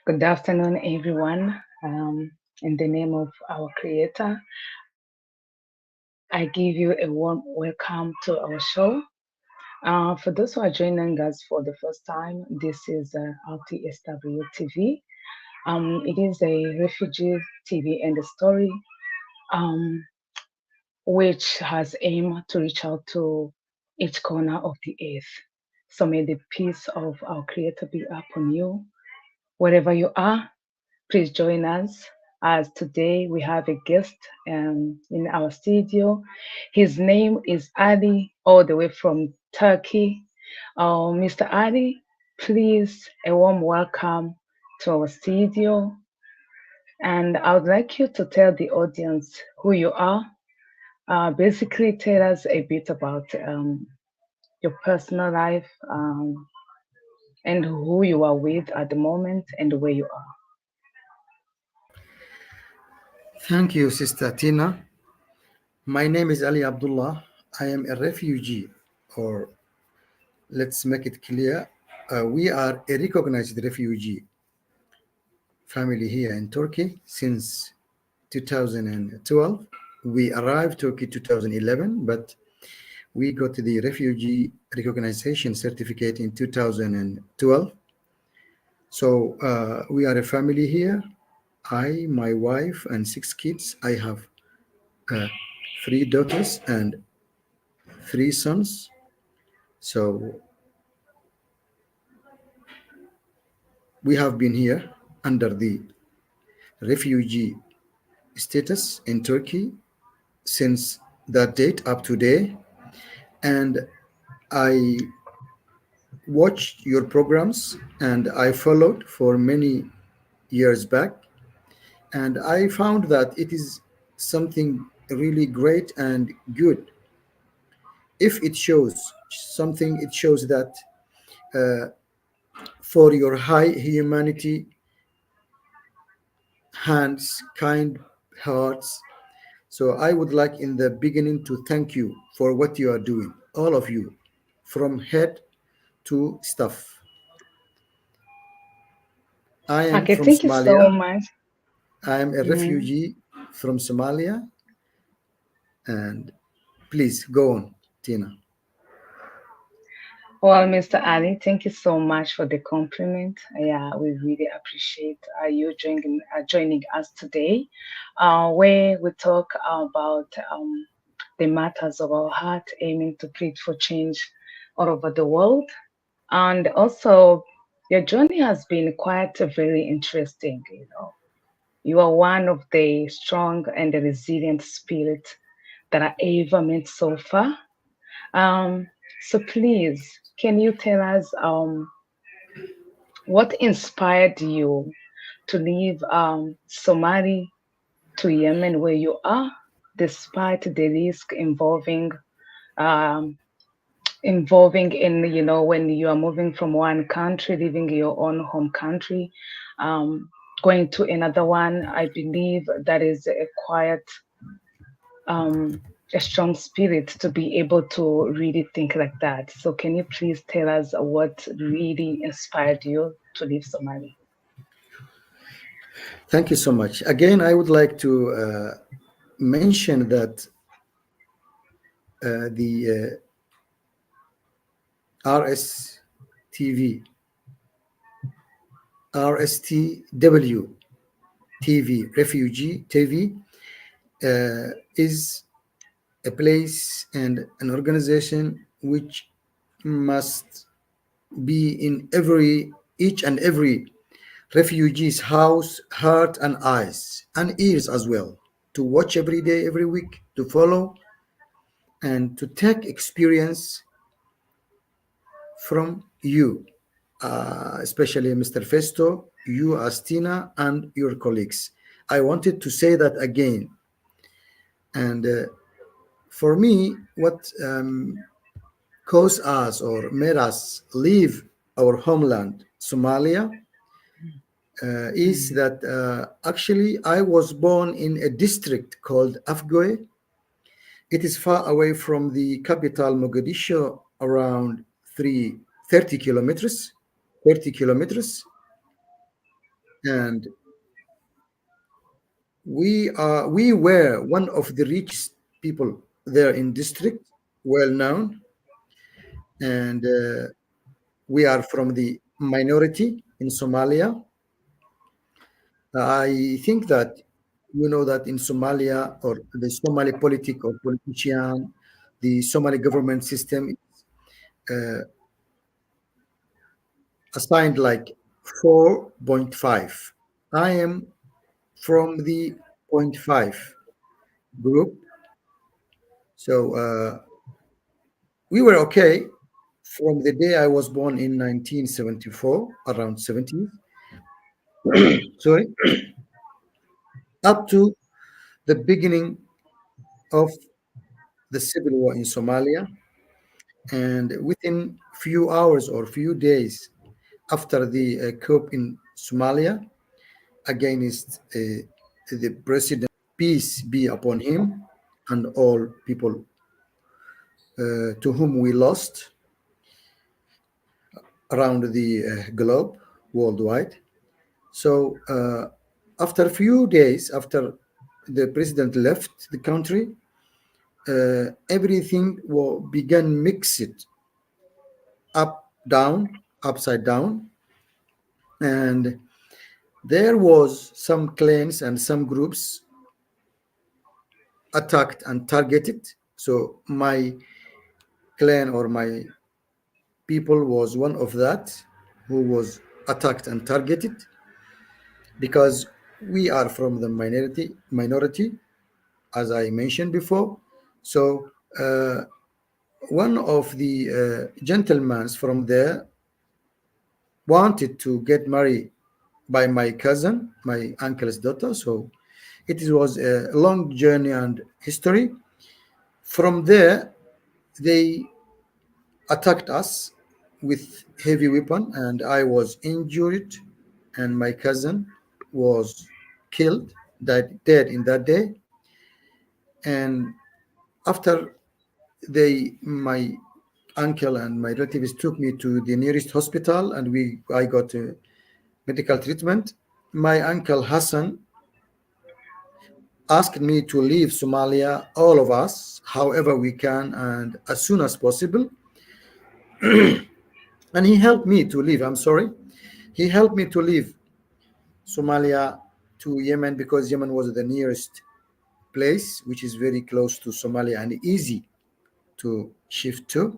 Good afternoon, everyone. In the name of our Creator, I give you a warm welcome to our show. For those who are joining us for the first time, this is RTSW TV. It is a refugee TV and a story, um, which has aimed to reach out to each corner of the earth. So may the peace of our Creator be upon you, wherever you are. Please join us as today we have a guest in our studio. His name is Ali, all the way from Turkey. Mr. Ali, please, a warm welcome to our studio. And I would like you to tell the audience who you are. Basically, tell us a bit about your personal life and who you are with at the moment and where you are. Thank you, Sister Tina. My name is Ali Abdullah. I am a refugee, or let's make it clear, we are a recognized refugee family here in Turkey since 2012. We arrived Turkey 2011, but we got the refugee recognition certificate in 2012. So we are a family here. I, my wife, and six kids. I have uh, three daughters and three sons. So we have been here under the refugee status in Turkey since that date up to today. And I watched your programs and I followed for many years back. And I found that it is something really great and good. If it shows something, it shows that for your high humanity hands, kind hearts. So I would like in the beginning to thank you for what you are doing, all of you, from head to staff. I am Okay, from thank you so Somalia. much. I am a Mhm. refugee from Somalia. And please go on, Tina. Well, Mr. Ali, thank you so much for the compliment. Yeah, we really appreciate joining us today, where we talk about the matters of our heart, aiming to plead for change all over the world. And also, your journey has been quite very interesting. You are one of the strong and the resilient spirits that I ever met so far. Um, so please, can you tell us what inspired you to leave Somalia to Yemen, where you are, despite the risk um, involving in when you are moving from one country, leaving your own home country, um, going to another one? I believe that is a quiet um, a strong spirit to be able to really think like that. So, can you please tell us what really inspired you to leave Somalia? Thank you so much. Again, I would like to mention that the RSTV, RSTW TV, Refugee TV, is a place and an organization which must be in each and every refugee's house, heart, and eyes, and ears as well, to watch every day, every week, to follow and to take experience from you, especially Mr. Festo, you, Astina, and your colleagues. I wanted to say that again. And for me, what caused us or made us leave our homeland, Somalia, is Mm. that actually I was born in a district called Afgoe. It is far away from the capital, Mogadishu, around 30 kilometers. 30 kilometers. and we were one of the richest people there in district, well known, and we are from the minority in Somalia. I think that you know that in Somalia, or the Somali politic or politician, the Somali government system uh, assigned like 4.5. I am from the point 0.5 group. So we were okay from the day I was born in 1974, around 70s, sorry, up to the beginning of the civil war in Somalia. And within few hours or few days after the coup in Somalia against the president, peace be upon him and all people to whom we lost around the globe worldwide. So after a few days after the president left the country, everything began mixed up, down, upside down, and there was some clans and some groups attacked and targeted. So my clan or my people was one of that who was attacked and targeted because we are from the minority, as I mentioned before. So one of the gentlemen from there wanted to get married by my cousin, my uncle's daughter. So it was a long journey and history. From there, they attacked us with heavy weapon, and I was injured, and my cousin was killed, died dead in that day. And after my uncle and my relatives took me to the nearest hospital, and I got medical treatment. My uncle Hassan asked me to leave Somalia, all of us, however we can, and as soon as possible. And he helped me to leave. I'm sorry. He helped me to leave Somalia to Yemen because Yemen was the nearest place, which is very close to Somalia and easy to shift to.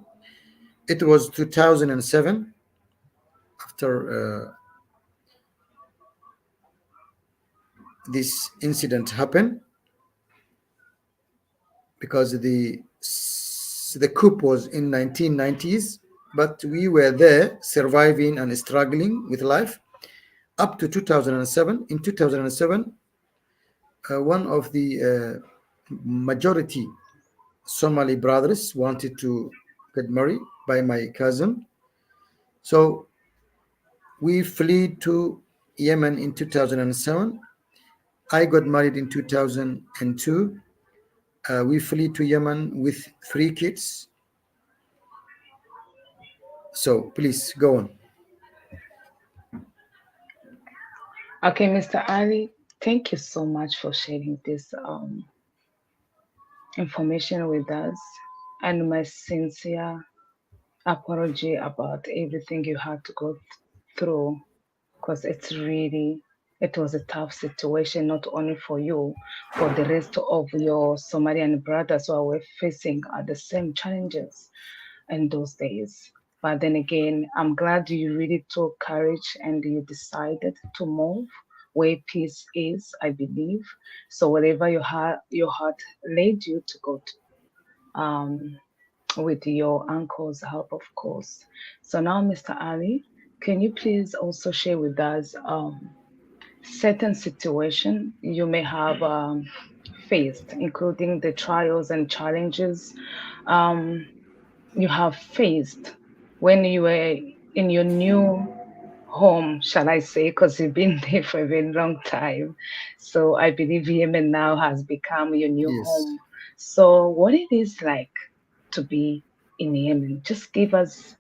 It was 2007 after this incident happened because the coup was in 1990s, but we were there surviving and struggling with life up to 2007. In 2007, one of the majority Somali brothers wanted to get married by my cousin. So we fled to Yemen in 2007. I got married in 2002. We fled to Yemen with 3 kids. So please go on. Okay, Mr. Ali, thank you so much for sharing this information with us, and my sincere apology about everything you had to go through, because it was a tough situation, not only for you, for the rest of your Somalian brothers who were facing the same challenges in those days. But then again, I'm glad you really took courage and you decided to move where peace is, I believe. So wherever your heart led you to go to, with your uncle's help, of course. So now, Mr. Ali, can you please also share with us certain situation you may have faced, including the trials and challenges um, you have faced when you were in your new home, shall I say, because you've been there for a very long time. So I believe Yemen now has become your new Yes. home. So what it is like to be in Yemen? Just give us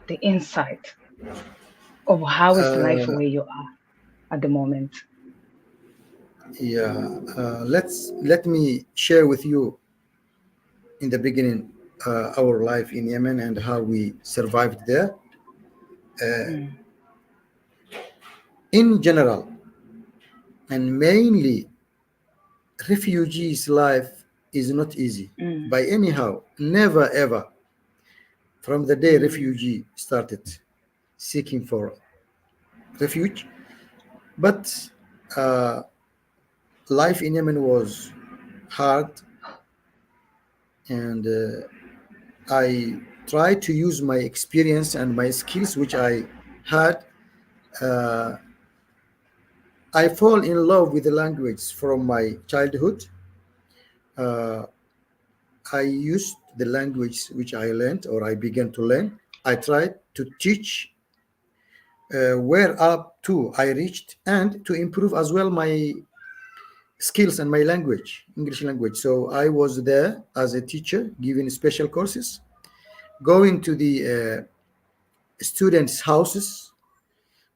the insight of how is life Uh, where you are. at the moment. Yeah, let me share with you in the beginning our life in Yemen and how we survived there. Mm, In general, and mainly, refugees' life is not easy mm, by anyhow. Never ever. From the day mm, refugee started seeking for refuge, but uh, life in Yemen was hard, and I tried to use my experience and my skills which I had. Uh, I fall in love with the language from my childhood. Uh, I used the language which I learned or I began to learn. I tried to teach where up to I reached and to improve as well my skills and my language, English language. So I was there as a teacher, giving special courses, going to the students' houses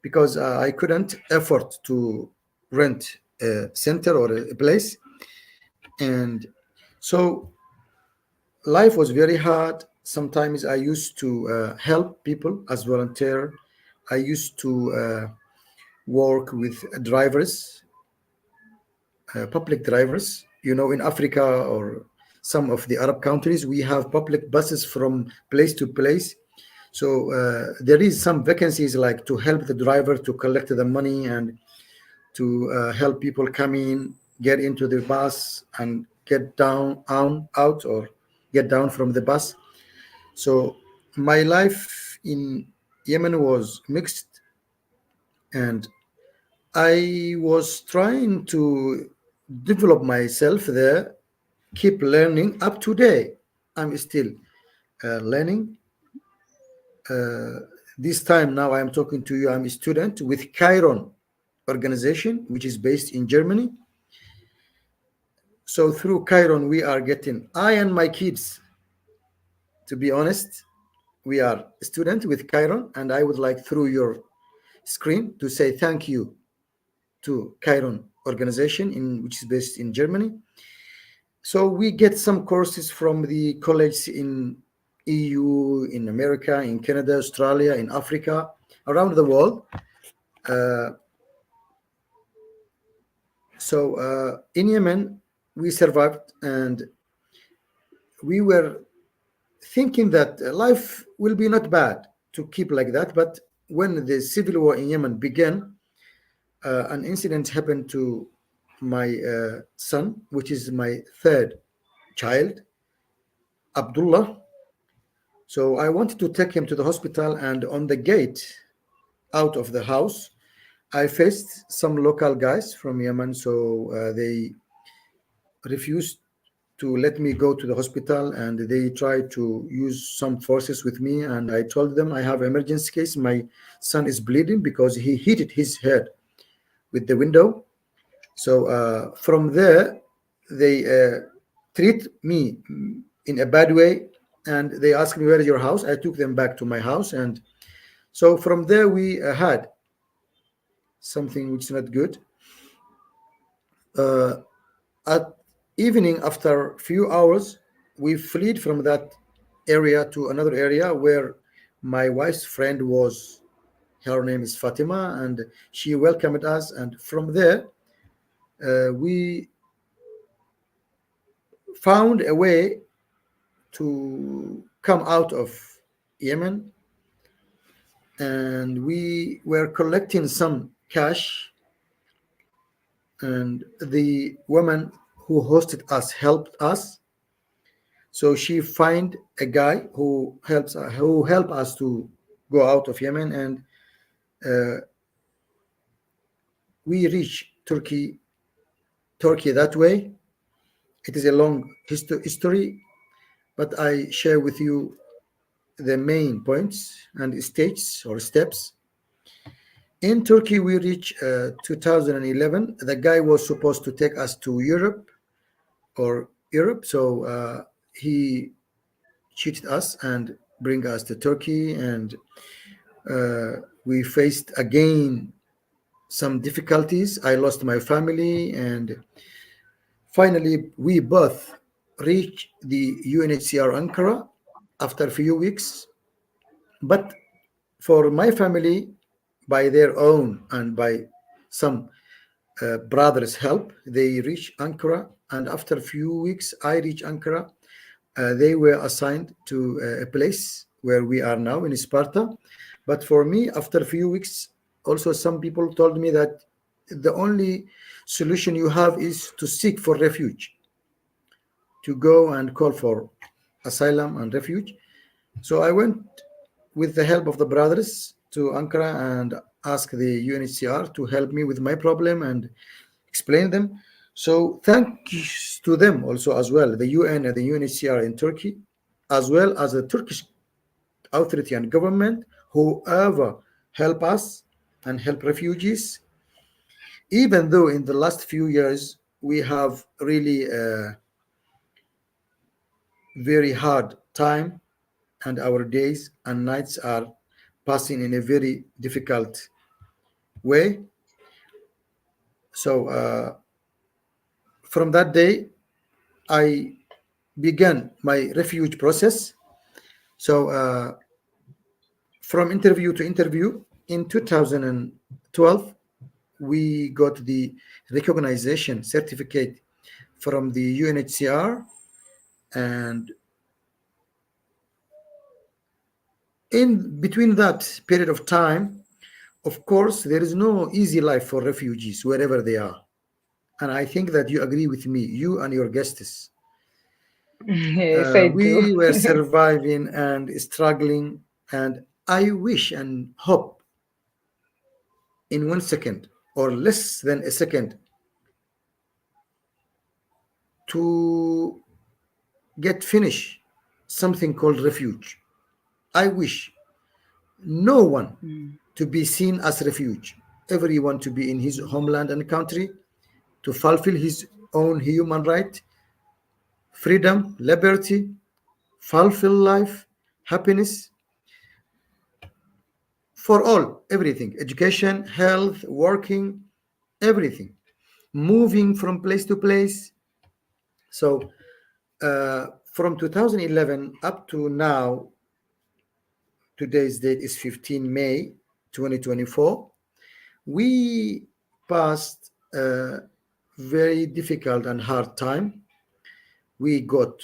because I couldn't afford to rent a center or a place. And so life was very hard. Sometimes I used to help people as volunteer. I used to work with drivers, public drivers. You know, in Africa or some of the Arab countries, we have public buses from place to place. So there is some vacancies like to help the driver to collect the money and to help people come in, get into the bus and get down, out or get down from the bus. So my life in Yemen was mixed, and I was trying to develop myself there, keep learning up to date. I'm still learning. Uh, this time now I'm talking to you. I'm a student with Chiron organization, which is based in Germany. So through Chiron, we are getting, I and my kids, to be honest, we are a student with Chiron, and I would like through your screen to say thank you to Chiron organization in which is based in Germany. So we get some courses from the college in EU, in America, in Canada, Australia, in Africa, around the world. Uh, so in Yemen, we survived, and we were thinking that life will be not bad to keep like that. But when the civil war in Yemen began, an incident happened to my son, which is my third child, Abdullah. So I wanted to take him to the hospital, and on the gate out of the house, I faced some local guys from Yemen. So they refused to let me go to the hospital, and they tried to use some forces with me. And I told them I have emergency case. My son is bleeding because he hit his head with the window. So from there, they treat me in a bad way, and they asked me, "Where is your house?" I took them back to my house, and so from there we had something which is not good. Uh, at evening, after few hours, we fled from that area to another area where my wife's friend was. Her name is Fatima, and she welcomed us. And from there, we found a way to come out of Yemen, and we were collecting some cash. And the woman who hosted us helped us. So she find a guy who help us to go out of Yemen, and uh, we reach Turkey that way. It is a long history, but I share with you the main points and stages or steps. In Turkey, we reached 2011. The guy was supposed to take us to Europe. So he cheated us and bring us to Turkey. And we faced again some difficulties. I lost my family, and finally, we both reached the UNHCR Ankara after a few weeks. But for my family, by their own and by some brothers' help, they reached Ankara. And after a few weeks, I reached Ankara. They were assigned to a place where we are now in Sparta. But for me, after a few weeks, also some people told me that the only solution you have is to seek for refuge, to go and call for asylum and refuge. So I went with the help of the brothers to Ankara and asked the UNHCR to help me with my problem and explain them. So thanks to them also as well, the UN and the UNHCR in Turkey, as well as the Turkish authority and government, whoever help us and help refugees, even though in the last few years we have really a very hard time and our days and nights are passing in a very difficult way. So from that day, I began my refuge process. So from interview to interview, in 2012, we got the recognition certificate from the UNHCR, and in between that period of time, of course, there is no easy life for refugees wherever they are. And I think that you agree with me, you and your guests. Yes, I do. We were surviving and struggling, and I wish and hope in 1 second or less than a second to get finished something called refuge. I wish no one Mm. to be seen as refuge, everyone to be in his homeland and country, to fulfill his own human right, freedom, liberty, fulfill life, happiness for all, everything, education, health, working, everything, moving from place to place. So from 2011 up to now, today's date is 15 May 2024, we passed a very difficult and hard time. We got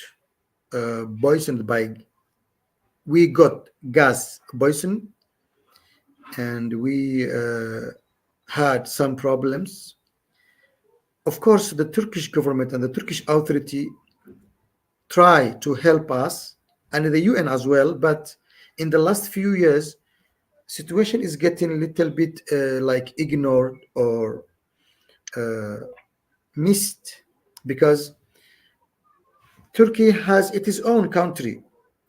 poisoned by, we got gas poison, and we had some problems. Of course, the Turkish government and the Turkish authority try to help us, and the UN as well. But in the last few years, situation is getting a little bit like ignored or uh, missed, because Turkey has its own country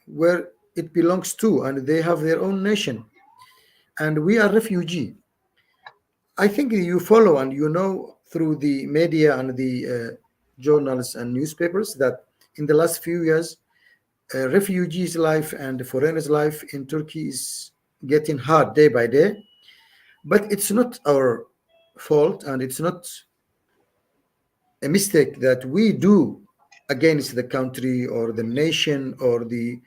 where it belongs to, and they have their own nation, and we are refugee. I think you follow and you know through the media and the journals and newspapers that in the last few years, refugees' life and foreigners' life in Turkey is getting hard day by day. But it's not our fault, and it's not a mistake that we do against the country or the nation or the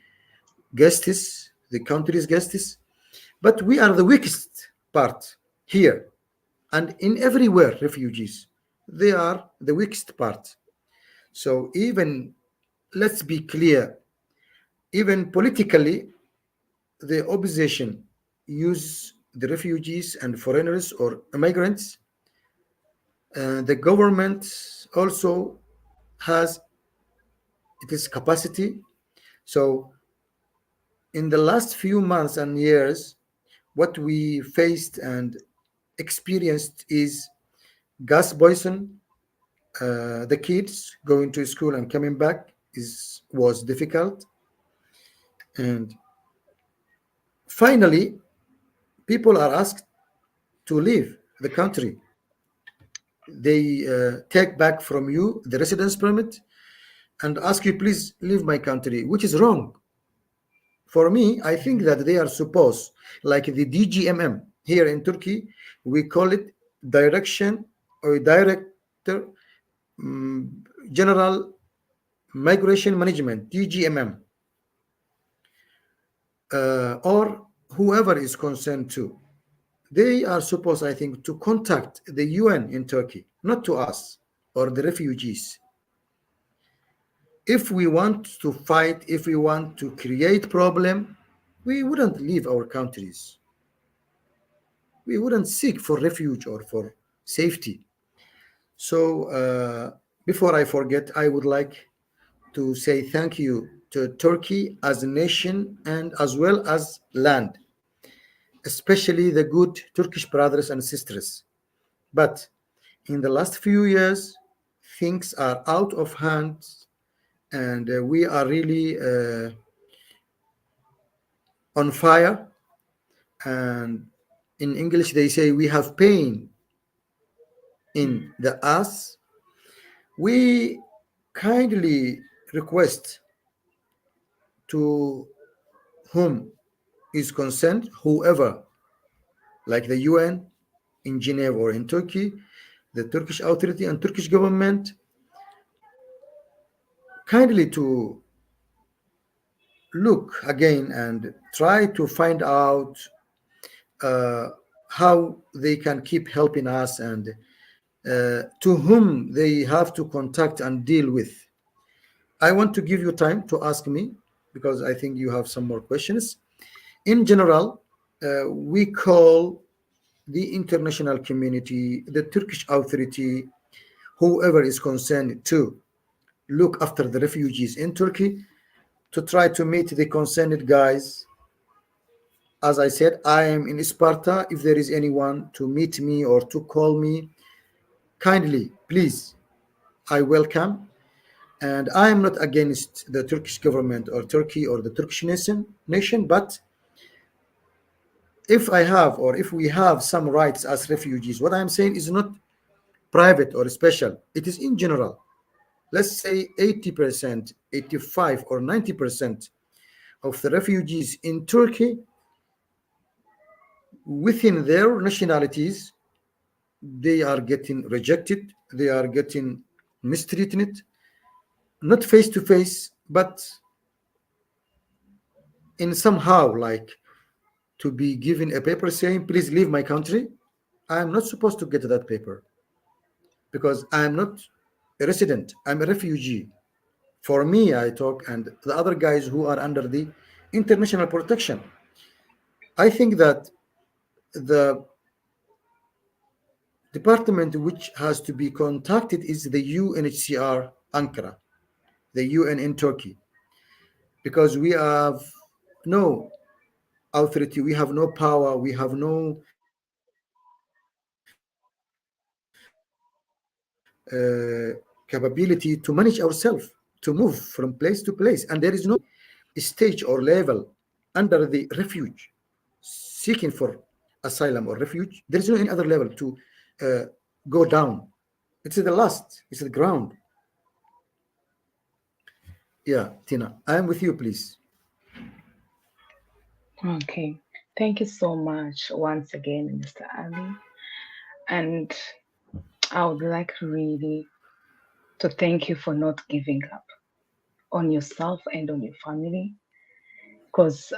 guests, the country's guests. But we are the weakest part here, and in everywhere refugees, they are the weakest part. So even, let's be clear, even politically, the opposition use the refugees and foreigners or immigrants. The government also has its capacity. So in the last few months and years, what we faced and experienced is gas poison. The kids going to school and coming back is was difficult, and finally people are asked to leave the country. They take back from you the residence permit and ask you, please leave my country, which is wrong. For me, I think Mm. that they are supposed, like the DGMM here in Turkey, we call it direction or director, general migration management, DGMM, or whoever is concerned to. They are supposed, I think, to contact the UN in Turkey, not to us or the refugees. If we want to fight, if we want to create problem, we wouldn't leave our countries. We wouldn't seek for refuge or for safety. So before I forget, I would like to say thank you to Turkey as a nation and as well as land, especially the good Turkish brothers and sisters. But in the last few years, things are out of hand, and we are really on fire. And in English, they say we have pain in the ass. We kindly request to whom is concerned, whoever, like the UN in Geneva or in Turkey, the Turkish authority and Turkish government, kindly to look again and try to find out uh, how they can keep helping us, and to whom they have to contact and deal with. I want to give you time to ask me because I think you have some more questions. In general, we call the international community, the Turkish authority, whoever is concerned to look after the refugees in Turkey, to try to meet the concerned guys. As I said, I am in Sparta. If there is anyone to meet me or to call me, kindly, please, I welcome. And I am not against the Turkish government or Turkey or the Turkish nation, but if I have or if we have some rights as refugees, what I'm saying is not private or special, it is in general. Let's say 80%, 85 or 90% of the refugees in Turkey within their nationalities, they are getting rejected, they are getting mistreated, not face to face, but in somehow like to be given a paper saying, please leave my country. I am not supposed to get that paper because I am not a resident, I'm a refugee. For me, I talk, and the other guys who are under the international protection. I think that the department which has to be contacted is the UNHCR Ankara, the UN in Turkey, because we have no authority, we have no power, we have no capability to manage ourselves, to move from place to place. And there is no stage or level under the refuge seeking for asylum or refuge. There is no any other level to uh, go down. It's the last, it's the ground. Yeah, Tina, I am with you, please. Okay. Thank you so much once again, Mr. Ali. And I would like really to thank you for not giving up on yourself and on your family. Because,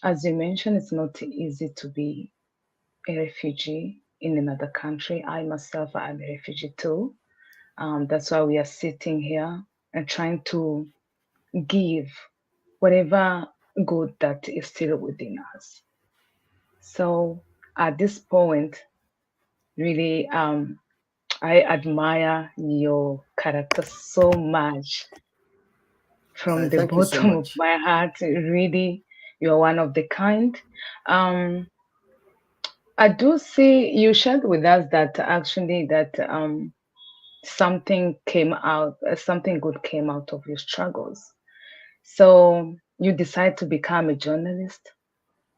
as you mentioned, it's not easy to be a refugee in another country. I myself am a refugee too. That's why we are sitting here and trying to give whatever good that is still within us. So at this point, really, I admire your character so much from the Thank you so bottom of much. my heart. Really, you're one of the kind. Um, I do see you shared with us that actually that something came out, something good came out of your struggles. So you decide to become a journalist.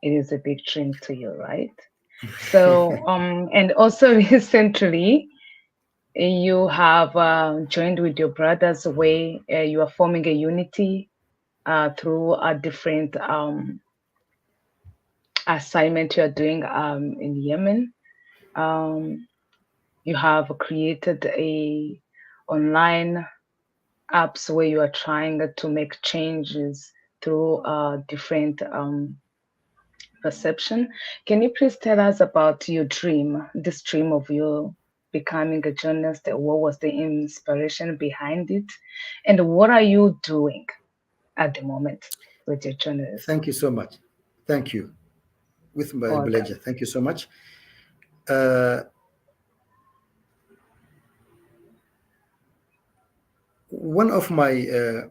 It is a big dream to you, right? So and also recently you have joined with your brothers way. You are forming a unity through a different assignment you are doing in Yemen. Um, you have created a online apps where you are trying to make changes through different perception. Can you please tell us about your dream, this dream of you becoming a journalist? What was the inspiration behind it? And what are you doing at the moment with your journalist? Thank you so much. Thank you. With my Welcome. pleasure. Thank you so much. Uh, One of my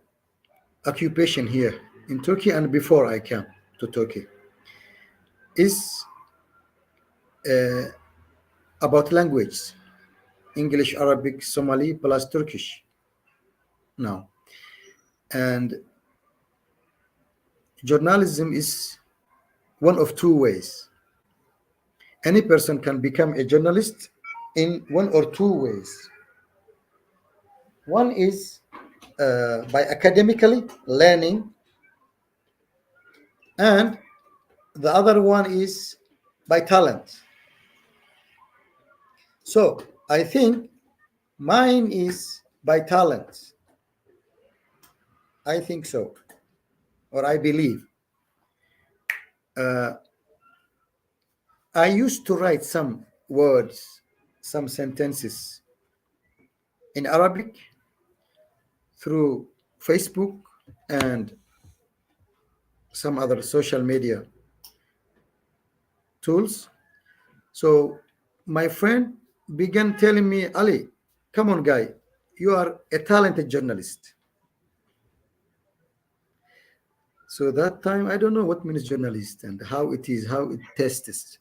occupation here in Turkey and before I came to Turkey is about language, English, Arabic, Somali plus Turkish now. And journalism is one of two ways. Any person can become a journalist in one or two ways. One is by academically learning, and the other one is by talent. So I think mine is by talent. I think so, or I believe. Uh, I used to write some words, some sentences in Arabic through Facebook and some other social media tools. So my friend began telling me, Ali, come on, guy, you are a talented journalist. So that time, I don't know what means journalist and how it is, how it tests.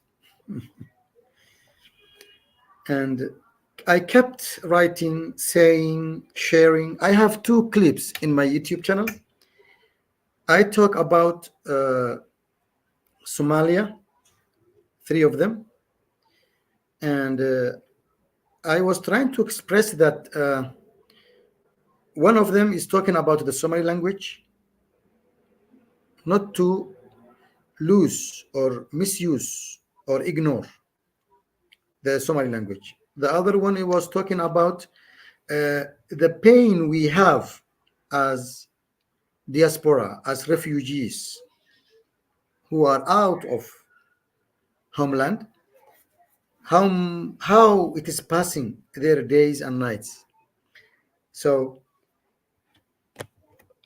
And I kept writing, saying, sharing. I have two clips in my YouTube channel. I talk about Somalia, three of them, and I was trying to express that one of them is talking about the Somali language, not to lose or misuse or ignore the Somali language. The other one he was talking about the pain we have as diaspora, as refugees who are out of homeland, how it is passing their days and nights. So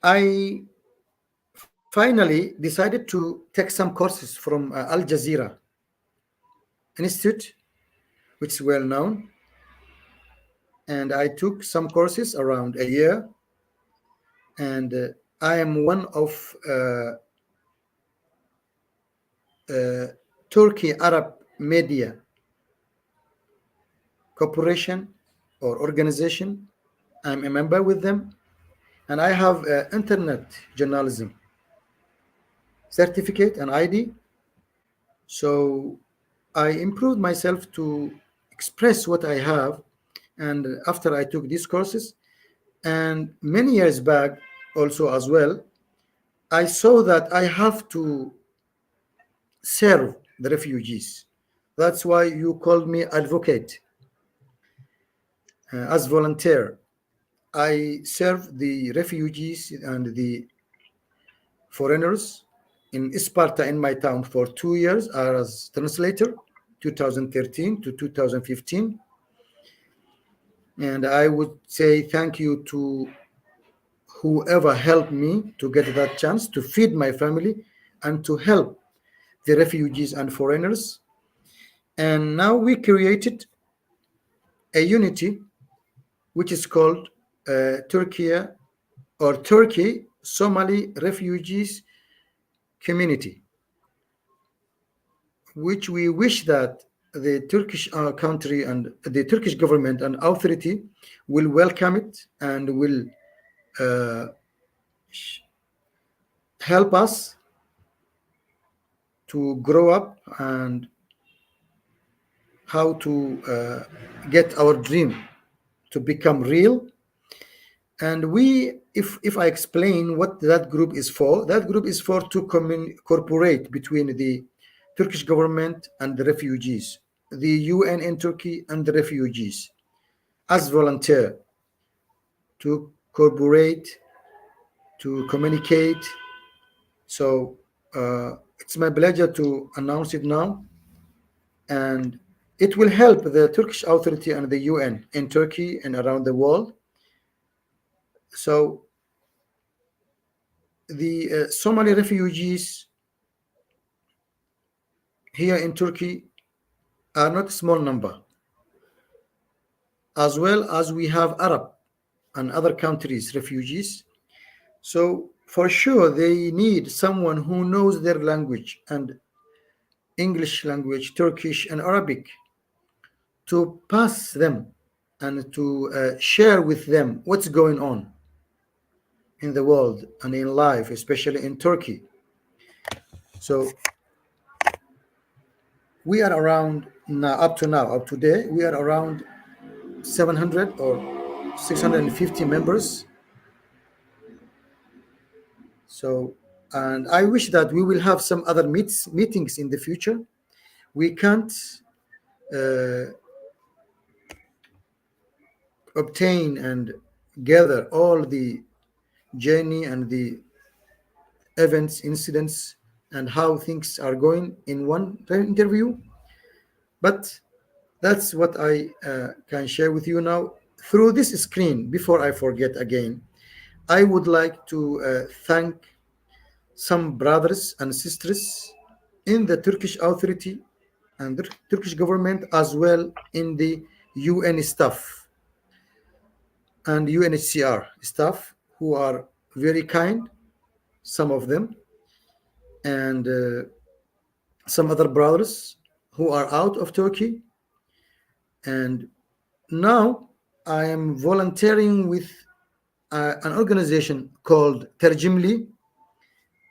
I finally decided to take some courses from Al Jazeera Institute, which is well known, and I took some courses around a year, and I am one of Turkey Arab Media Corporation or organization. I'm a member with them, and I have internet journalism certificate and ID. So I improved myself to express what I have. And after I took these courses, and many years back also as well, I saw that I have to serve the refugees. That's why you called me advocate. As volunteer, I serve the refugees and the foreigners in Sparta in my town for 2 years as translator, 2013 to 2015. And I would say thank you to whoever helped me to get that chance to feed my family and to help the refugees and foreigners. And now we created a unity which is called Turkey or Turkey Somali Refugees Community, which we wish that the Turkish country and the Turkish government and authority will welcome it and will uh, help us to grow up and how to get our dream to become real. And we, if I explain what that group is for, that group is for to cooperate between the Turkish government and the refugees. the UN in Turkey and the refugees as volunteer to cooperate, to communicate. So it's my pleasure to announce it now, and it will help the Turkish authority and the UN in Turkey and around the world. So the Somali refugees here in Turkey are not a small number, as well as we have Arab and other countries refugees. So for sure they need someone who knows their language and English language, Turkish and Arabic, to pass them and to share with them what's going on in the world and in life, especially in Turkey. So we are around now, up to today, we are around 700 or 650 members. So, and I wish that we will have some other meetings in the future. We can't uh, obtain and gather all the journey and the events, incidents, and how things are going in one interview. But that's what I can share with you now through this screen. Before I forget again, I would like to thank some brothers and sisters in the Turkish authority and the Turkish government, as well in the UN staff and UNHCR staff, who are very kind, some of them, and some other brothers who are out of Turkey. And now I am volunteering with an organization called Terjimli.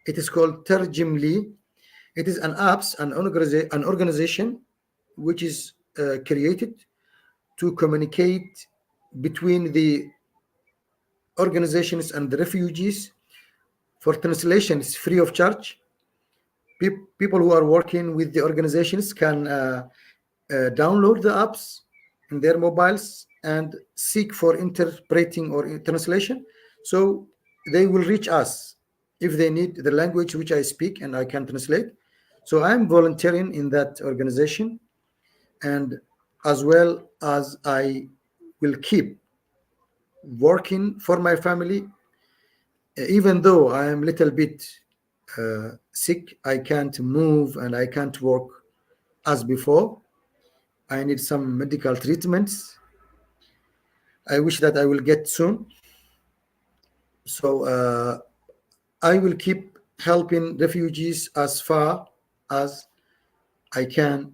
It is called Terjimli. It is an organization which is created to communicate between the organizations and the refugees. For translation, it's free of charge. People who are working with the organizations can download the apps in their mobiles and seek for interpreting or translation. So they will reach us if they need the language which I speak and I can translate. So I'm volunteering in that organization, and as well as I will keep working for my family, even though I am a little bit sick. I can't move and I can't work as before. I need some medical treatments. I wish that I will get soon. So I will keep helping refugees as far as I can,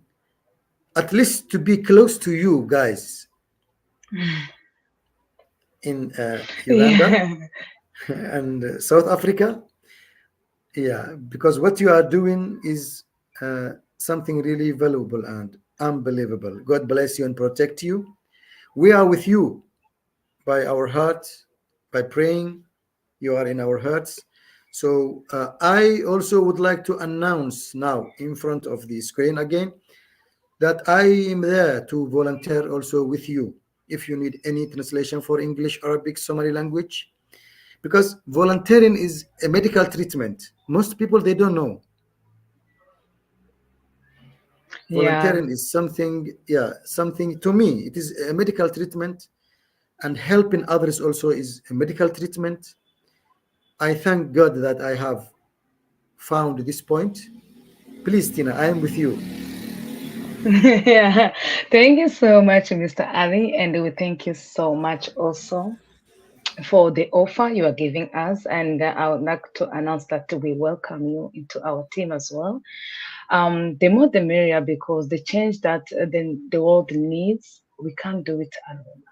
at least to be close to you guys in Uganda Yeah. and South Africa. Yeah, because what you are doing is something really valuable and unbelievable. God bless you and protect you. We are with you by our heart, by praying. You are in our hearts. So I also would like to announce now in front of the screen again that I am there to volunteer also with you if you need any translation for English, Arabic, Somali language, because volunteering is a medical treatment. Most people, they don't know. Yeah. Volunteering is something, yeah, something to me. It is a medical treatment, and helping others also is a medical treatment. I thank God that I have found this point. Please, Tina, I am with you. Yeah. Thank you so much, Mr. Ali. And we thank you so much also for the offer you are giving us. And I would like to announce that we welcome you into our team as well. The more the merrier, because the change that the world needs, we can't do it alone.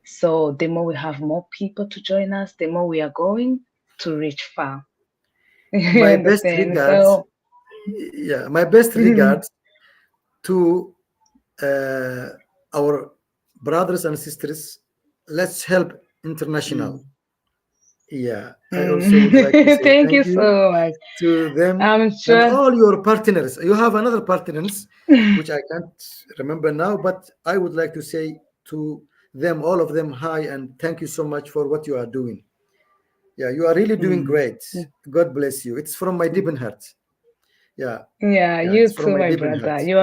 So the more we have more people to join us, the more we are going to reach far. You My best understand? regards, So yeah, my best regards to uh, our brothers and sisters. Let's help international. mm, Yeah, I also would like to say Thank thank you you so much. to them I'm and sure. all your partners. You have another partners, which I can't remember now, but I would like to say to them, all of them, hi, and thank you so much for what you are doing. Yeah, you are really doing Mm. great. God bless you. It's from my deep Mm. heart. Yeah, Yeah, yeah, you it's from too, my my deep brother. heart. You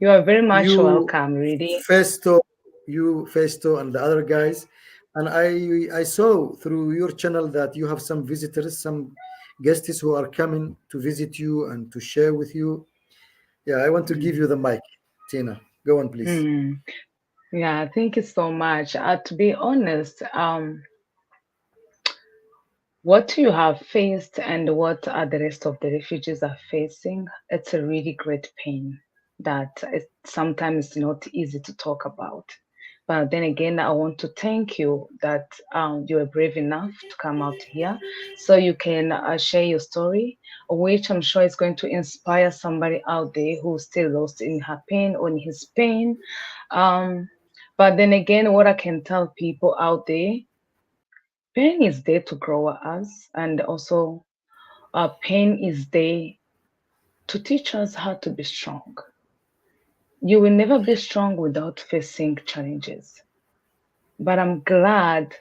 are very much You, welcome, really. Festo, you, Festo, and the other guys. And I saw through your channel that you have some visitors, some guests who are coming to visit you and to share with you. Yeah, I want to give you Mm. the mic, Tina. Go on, please. Mm. Yeah, thank you so much. To be honest, what you have faced and what the rest of the refugees are facing, it's a really great pain that is sometimes not easy to talk about. But then again, I want to thank you that you are brave enough to come out here so you can share your story, which I'm sure is going to inspire somebody out there who's still lost in her pain or in his pain. Um, but then again, what I can tell people out there, pain is there to grow us, and also pain is there to teach us how to be strong. You will never be strong without facing challenges. But I'm glad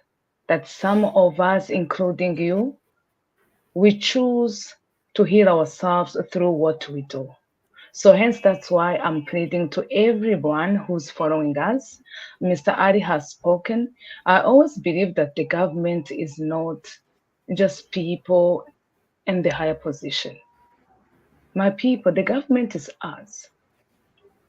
that some of us, including you, we choose to heal ourselves through what we do. So, hence, that's why I'm pleading to everyone who's following us. Mr. Ari has spoken. I always believe that the government is not just people in the higher position. My people, the government is us.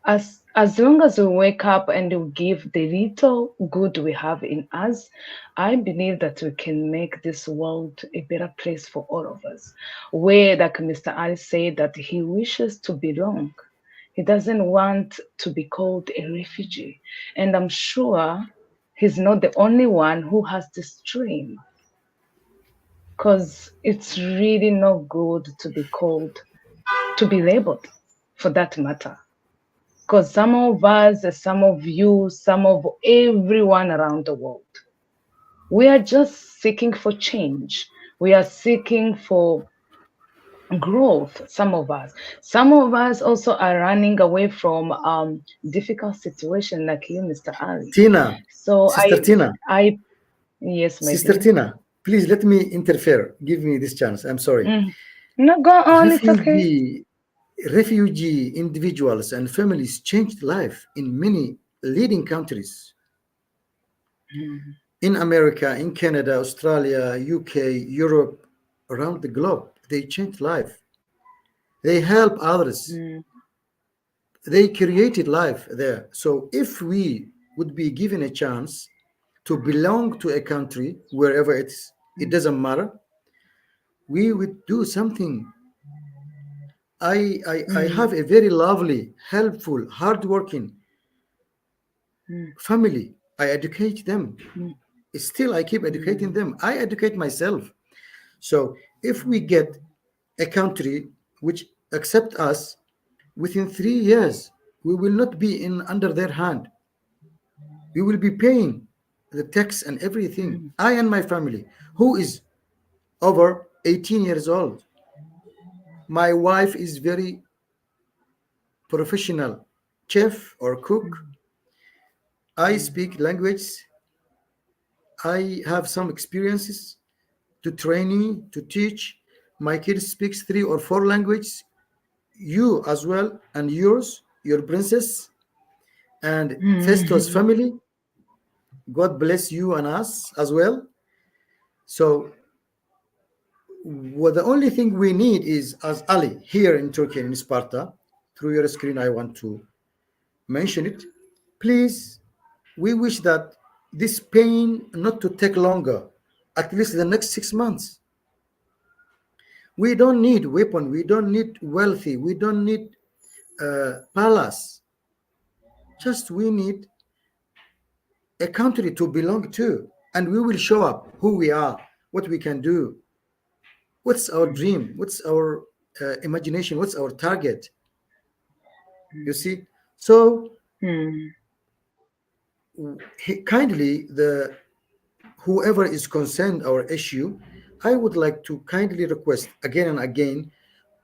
As long as we wake up and we give the little good we have in us, I believe that we can make this world a better place for all of us. Where, like Mr. Ali said, that he wishes to belong. He doesn't want to be called a refugee. And I'm sure he's not the only one who has this dream, because it's really not good to be called, to be labeled for that matter. Because some of us, some of you, some of everyone around the world, we are just seeking for change. We are seeking for growth, some of us. Some of us also are running away from difficult situation like you, Mr. Ali. Tina, So Sister Tina, I, yes, my Sister dear. Tina, please let me interfere. Give me this chance. I'm sorry. Mm. No, go on, it's okay. Refugee, refugee individuals and families changed life in many leading countries. Mm, In America, in Canada, Australia, UK, Europe, around the globe. They change life. They help others. mm, They created life there. So if we would be given a chance to belong to a country, wherever it mm, doesn't matter, we would do something. I mm, have a very lovely, helpful, hardworking mm, family. I educate them. mm, Still, I keep educating mm, them. I educate myself. So if we get a country which accept us within 3 years, we will not be in under their hand. We will be paying the tax and everything. mm, I and my family, who is over 18 years old. My wife is very professional chef or cook. I mm, speak language. I have some experiences to training, to teach. My kids speaks 3 or 4 languages. You as well, and yours, your princess, and Festo's mm, family. God bless you and us as well. So, the only thing we need is, as Ali here in Turkey, in Sparta, through your screen, I want to mention it. Please, we wish that this pain not to take longer, at least the next 6 months. We don't need weapon. We don't need wealthy. We don't need palace. Just we need a country to belong to, and we will show up who we are, what we can do, what's our dream, what's our imagination, what's our target. You see, so mm, kindly the whoever is concerned our issue, I would like to kindly request again and again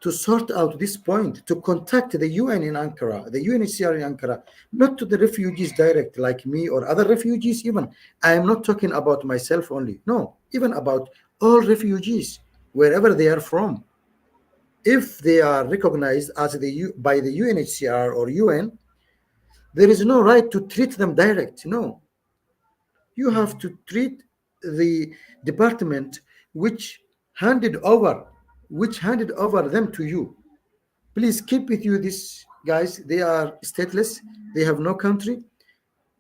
to sort out this point, to contact the UN in Ankara, the UNHCR in Ankara, not to the refugees direct like me or other refugees even. I am not talking about myself only. No, even about all refugees, wherever they are from. If they are recognized as by the UNHCR or UN, there is no right to treat them direct. No, you have to treat the department which handed over them to you. Please keep with you these guys. They are stateless. They have no country.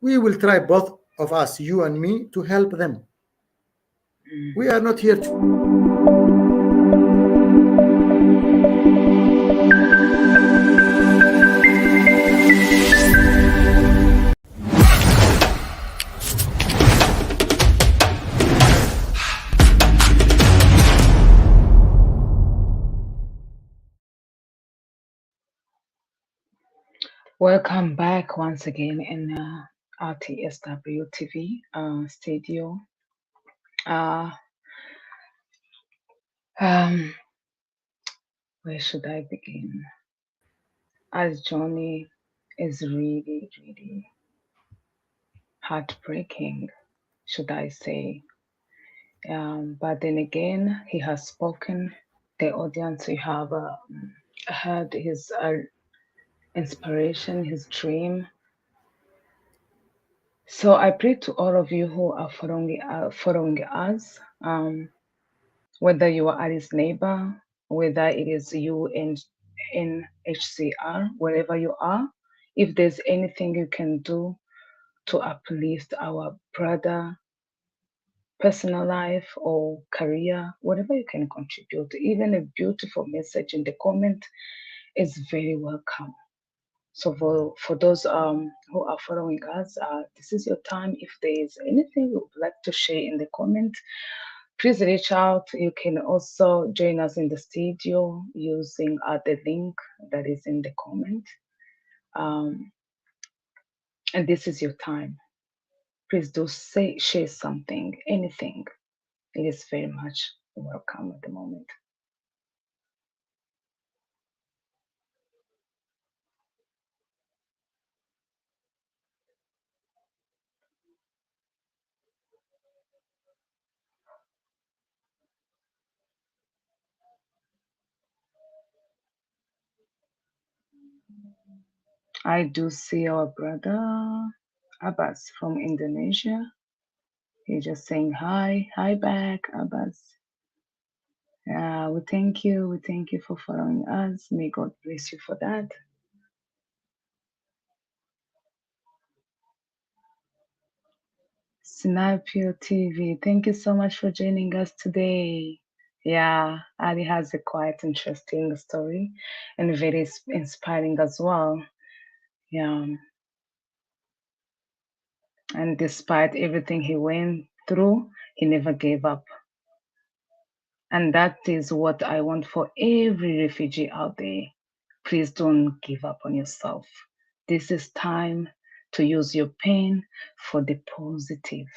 We will try, both of us, you and me, to help them. We are not here to. Welcome back once again in RTSW-TV studio. Uh, um, where should I begin? Our journey is really, really heartbreaking, should I say. But then again, he has spoken. The audience, you have heard his inspiration, his dream. So I pray to all of you who are following us, whether you are his neighbor, whether it is you in HCR, wherever you are, if there's anything you can do to uplift our brother personal life or career, whatever you can contribute, even a beautiful message in the comment is very welcome. So for those who are following us, this is your time. If there is anything you would like to share in the comment, please reach out. You can also join us in the studio using the link that is in the comment. Um, and this is your time. Please do share something, anything. It is very much welcome at the moment. I do see our brother Abbas from Indonesia. He's just saying hi, hi back, Abbas. We thank you. We thank you for following us. May God bless you for that. Snapio TV, thank you so much for joining us today. Yeah, Ali has a quite interesting story and very inspiring as well. Yeah, and despite everything he went through, he never gave up. And that is what I want for every refugee out there. Please don't give up on yourself. This is time to use your pain for the positive.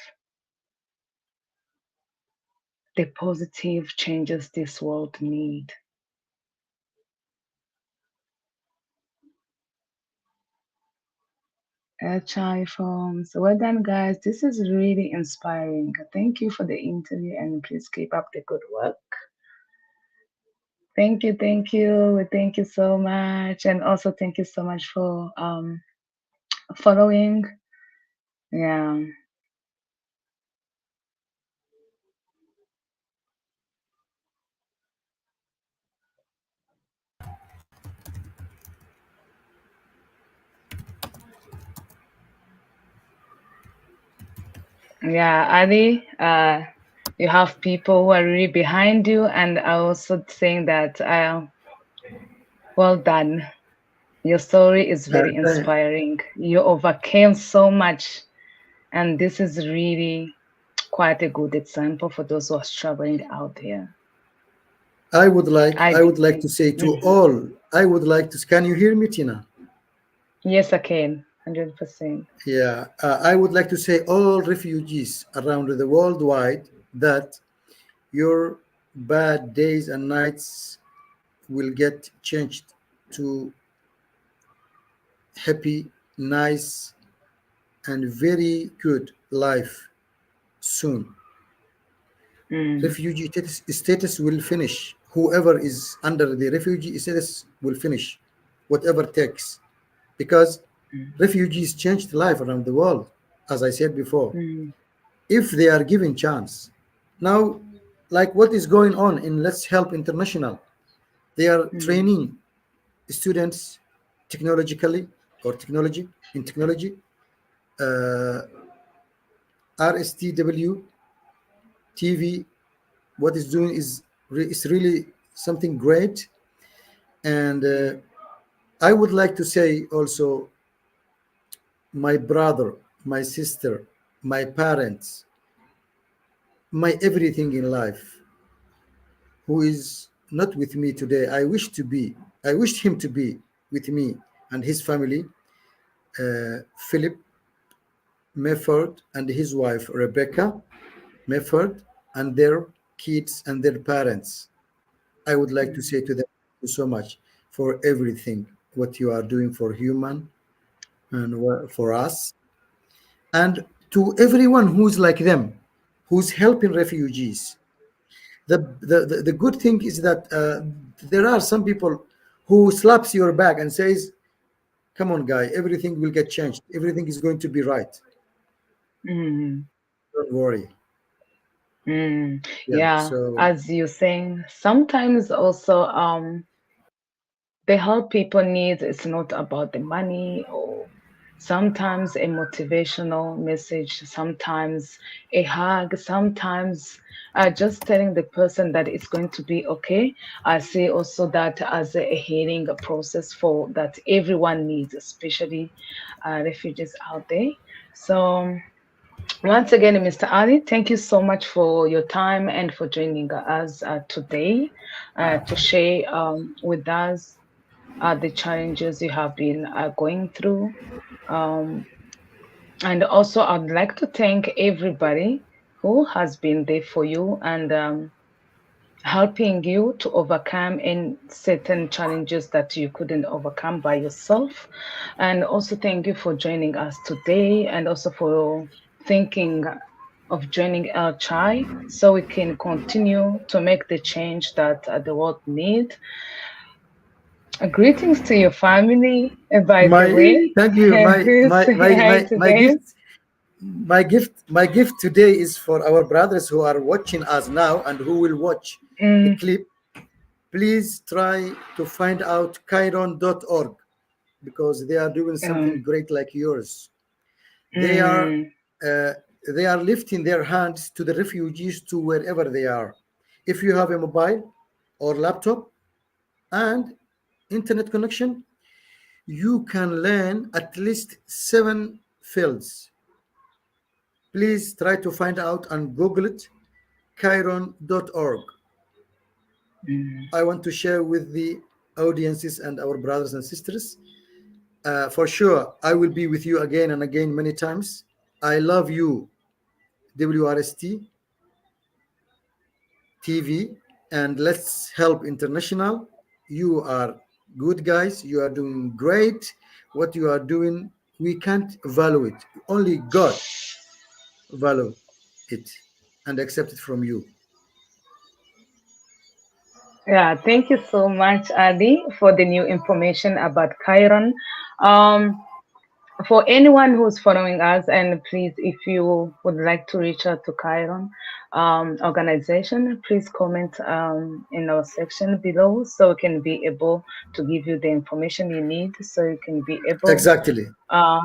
The positive changes this world need. Chai forms. Well done, guys. This is really inspiring. Thank you for the interview and please keep up the good work. Thank you, thank you. Thank you so much. And also thank you so much for following. Yeah. Yeah, Ali, you have people who are really behind you, and I also saying that well done. Your story is very Uh, inspiring. You overcame so much, and this is really quite a good example for those who are struggling out there. I I would like believe. to say to Mhm. all, I would like to. Can you hear me, Tina? Yes, I can. 100%. Yeah, I would like to say all refugees around the world wide that your bad days and nights will get changed to happy, nice, and very good life soon. Mm, Refugee status will finish. Whoever is under the refugee status will finish, whatever takes, because mm, refugees changed life around the world, as I said before, mm, if they are given chance. Now, like what is going on in Let's Help International, they are mm, training students technologically or technology in technology. Uh, RSTW TV, what is doing is really something great. And I would like to say also, my brother, my sister, my parents, my everything in life, who is not with me today. I wished him to be with me and his family, Philip Mefford and his wife, Rebecca Mefford, and their kids and their parents. I would like to mm, say to them, thank you so much for everything, what you are doing for human and for us, and to everyone who's like them, who's helping refugees. The good thing is that there are some people who slaps your back and says, come on guy, everything will get changed, everything is going to be right, mm, don't worry. mm. Yeah, Yeah, so as you're saying, sometimes also the help people need is not about the money, or sometimes a motivational message, sometimes a hug, sometimes just telling the person that it's going to be okay. I see also that as a healing process for that everyone needs, especially refugees out there. So once again, Mr. Ali, thank you so much for your time and for joining us today to share with us the challenges you have been going through. Um, and also, I'd like to thank everybody who has been there for you and helping you to overcome in certain challenges that you couldn't overcome by yourself. And also, thank you for joining us today and also for thinking of joining our chai so we can continue to make the change that the world needs. Greetings to your family, by the my way. thank you, Please say hi to my them. gift today is for our brothers who are watching us now and who will watch the Mm, clip. Please try to find out chiron.org, because they are doing mm, something great like yours. They are mm, uh, they are lifting their hands to the refugees to wherever they are. If you have a mobile or laptop and internet connection, you can learn at least 7 fields. Please try to find out and Google it, chiron.org. mm. I want to share with the audiences and our brothers and sisters. For sure, I will be with you again and again many times. I love you, WRST TV, and Let's Help International. You are good guys. You are doing great. What you are doing, we can't value it. Only God value it and accept it from you. Yeah, thank you so much, Adi, for the new information about Chiron. Um, for anyone who's following us, and please, if you would like to reach out to Chiron organization, please comment in our section below so we can be able to give you the information you need so you can be able Exactly.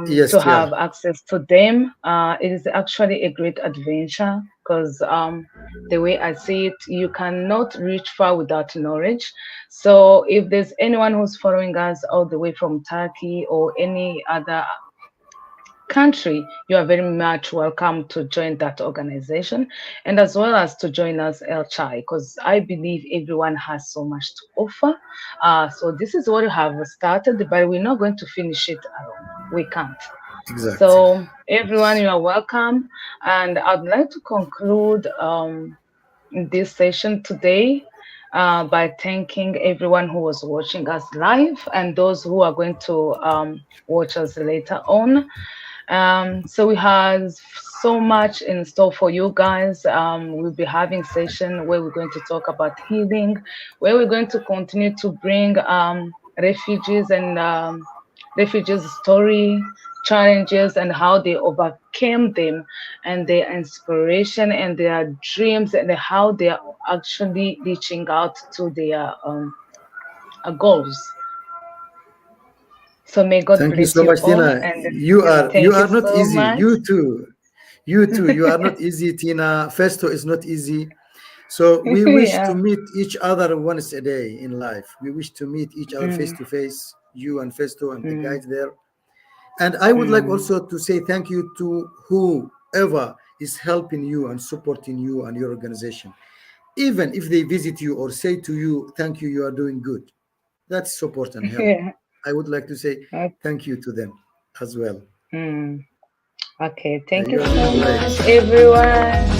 Yes, to yeah. have access to them. It is actually a great adventure because the way I see it, you cannot reach far without knowledge. So if there's anyone who's following us all the way from Turkey or any other country, you are very much welcome to join that organization and as well as to join us El Chai because I believe everyone has so much to offer. So this is what we have started, but we're not going to finish it alone. we can't. Exactly. So everyone, you are welcome. And I'd like to conclude this session today by thanking everyone who was watching us live and those who are going to watch us later on. So we have so much in store for you guys. We'll be having session where we're going to talk about healing, where we're going to continue to bring refugees and refugees' story, challenges, and how they overcame them, and their inspiration and their dreams, and how they are actually reaching out to their goals. So may God Thank you bless so you much, all, Tina. and You thank you are not so easy. much. You too. You too. You are not easy, Tina. Festo is not easy. So we wish to Yeah. meet each other once a day in life. We wish to meet each other face Mm, to face, you and Festo and the mm, guys there. And I would like mm. also to say thank you to whoever is helping you and supporting you and your organization. Even if they visit you or say to you, thank you, you are doing good. That's support and help. Yeah. I would like to say Okay. thank you to them as well. Mm. Okay. Thank you You are so doing much, great. everyone.